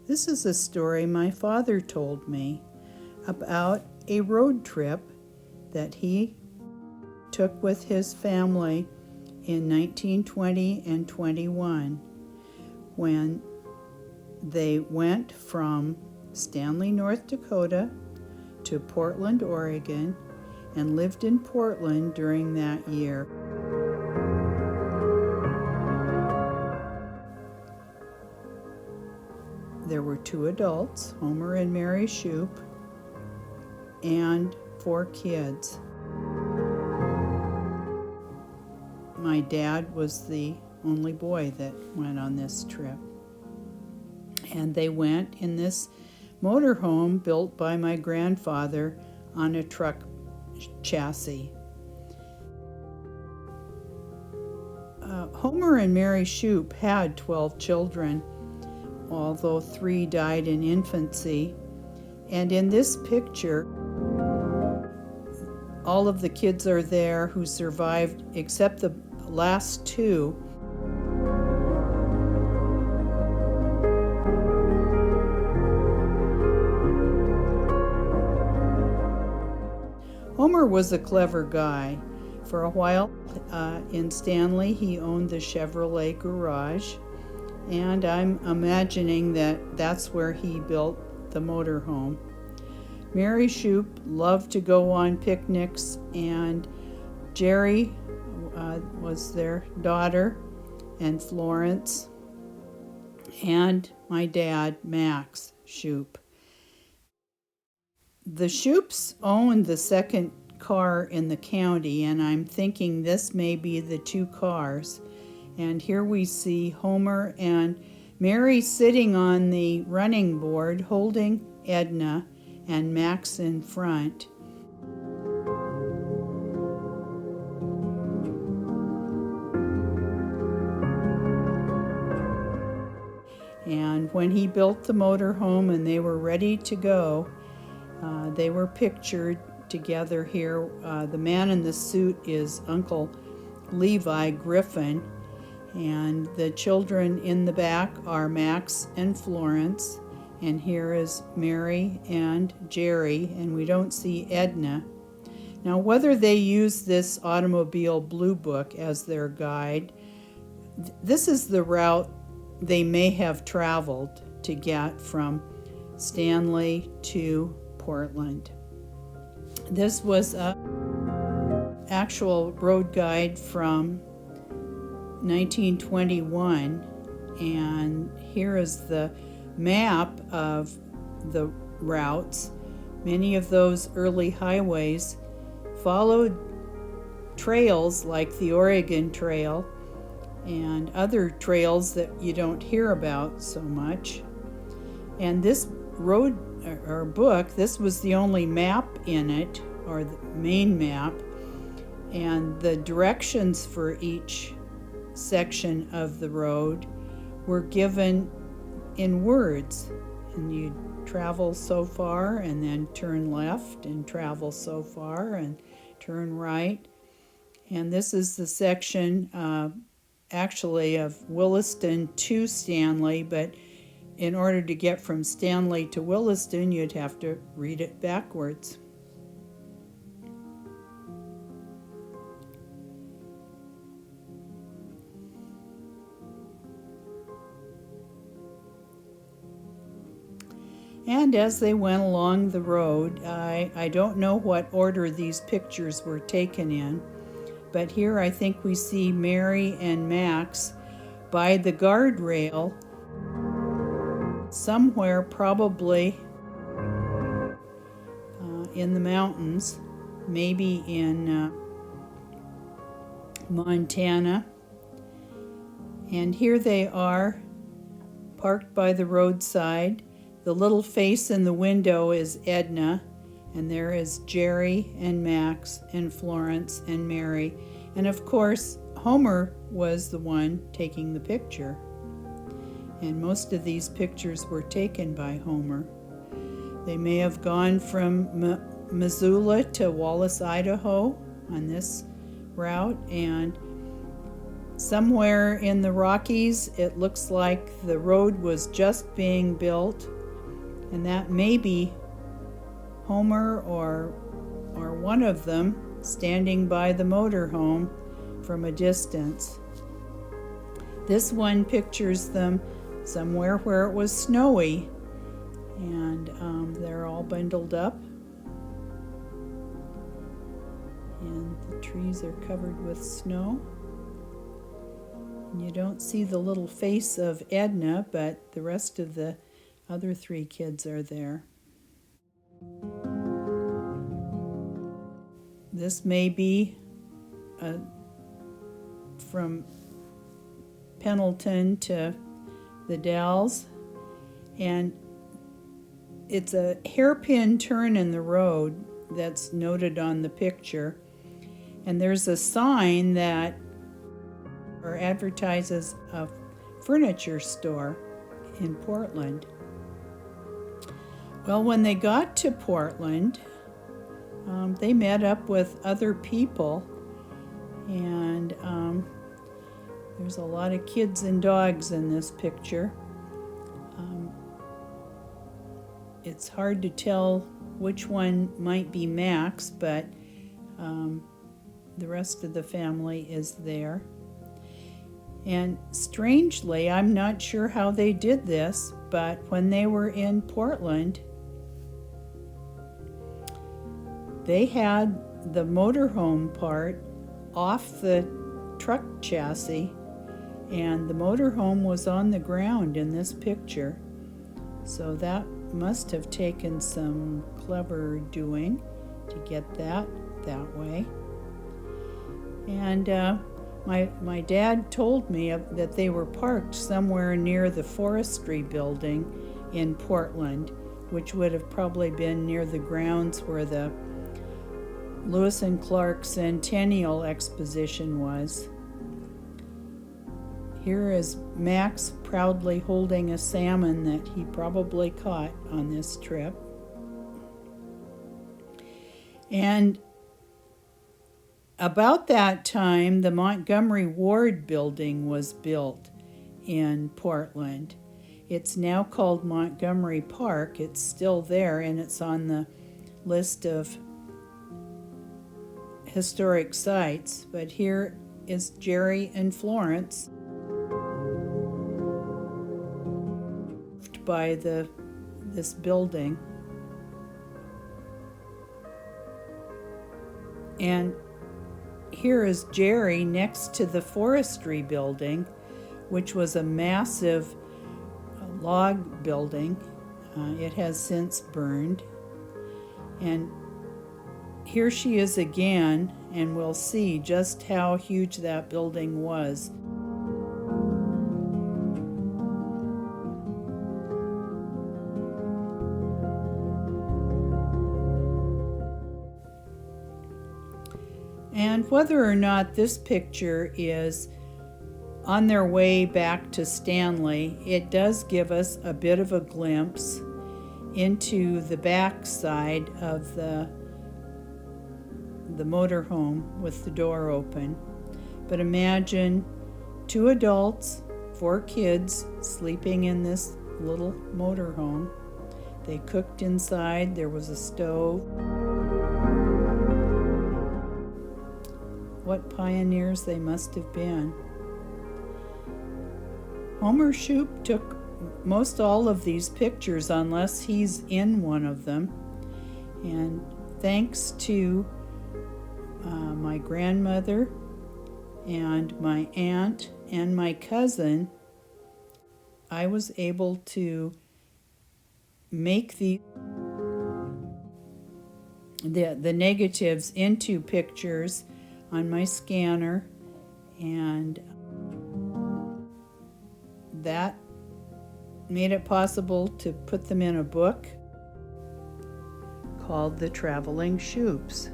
This is a story my father told me about a road trip that he took with his family in 1920 and 21 when they went from Stanley, North Dakota to Portland, Oregon, and lived in Portland during that year. There were 2 adults, Homer and Mary Shoup, and 4 kids. My dad was the only boy that went on this trip. And they went in this motorhome built by my grandfather on a truck chassis. Homer and Mary Shoup had 12 children, although 3 died in infancy. And in this picture, all of the kids are there who survived except the last 2. Homer was a clever guy. For a while in Stanley, he owned the Chevrolet garage, and I'm imagining that that's where he built the motorhome. Mary Shoup loved to go on picnics, and Jerry was their daughter, and Florence, and my dad, Max Shoup. The Shoups owned the second car in the county, and I'm thinking this may be the 2 cars. And here we see Homer and Mary sitting on the running board holding Edna and Max in front. And when he built the motorhome and they were ready to go, they were pictured together here. The man in the suit is Uncle Levi Griffin, and the children in the back are Max and Florence, and here is Mary and Jerry, and we don't see Edna. Now, whether they use this automobile blue book as their guide, this is the route they may have traveled to get from Stanley to Portland. This was an actual road guide from 1921, and here is the map of the routes. Many of those early highways followed trails like the Oregon Trail and other trails that you don't hear about so much. And this road or book, this was the only map in it, or the main map, and the directions for each section of the road were given in words, and you'd travel so far and then turn left and travel so far and turn right. And this is the section actually of Williston to Stanley, but in order to get from Stanley to Williston, you'd have to read it backwards. And as they went along the road, I don't know what order these pictures were taken in, but here I think we see Mary and Max by the guardrail somewhere, probably in the mountains, maybe in Montana. And here they are, parked by the roadside. The little face in the window is Edna, and there is Jerry and Max and Florence and Mary. And of course, Homer was the one taking the picture. And most of these pictures were taken by Homer. They may have gone from Missoula to Wallace, Idaho on this route, and Somewhere in the Rockies, it looks like the road was just being built, and that may be Homer or one of them standing by the motorhome from a distance. This one pictures them somewhere where it was snowy, and they're all bundled up, and the trees are covered with snow. And you don't see the little face of Edna, but the rest of the other 3 kids are there. This may be from Pendleton to the Dalles, and it's a hairpin turn in the road that's noted on the picture, and there's a sign that advertises a furniture store in Portland. Well, when they got to Portland, they met up with other people, and there's a lot of kids and dogs in this picture. It's hard to tell which one might be Max, but the rest of the family is there. And strangely, I'm not sure how they did this, but when they were in Portland, they had the motorhome part off the truck chassis, and the motorhome was on the ground in this picture. So that must have taken some clever doing to get that way. And my dad told me that they were parked somewhere near the forestry building in Portland, which would have probably been near the grounds where the Lewis and Clark Centennial Exposition was. Here is Max proudly holding a salmon that he probably caught on this trip. And about that time, the Montgomery Ward building was built in Portland. It's now called Montgomery Park. It's still there, and it's on the list of historic sites. But here is Jerry and Florence by this building. And here is Jerry next to the forestry building, which was a massive log building. It has since burned. And here she is again, and we'll see just how huge that building was. And whether or not this picture is on their way back to Stanley, it does give us a bit of a glimpse into the back side of the motorhome with the door open. But imagine 2 adults, 4 kids sleeping in this little motorhome. They cooked inside, there was a stove. What pioneers they must have been. Homer Shoup took most all of these pictures, unless he's in one of them. And thanks to my grandmother and my aunt and my cousin, I was able to make the negatives into pictures on my scanner, and that made it possible to put them in a book called The Traveling Shoups.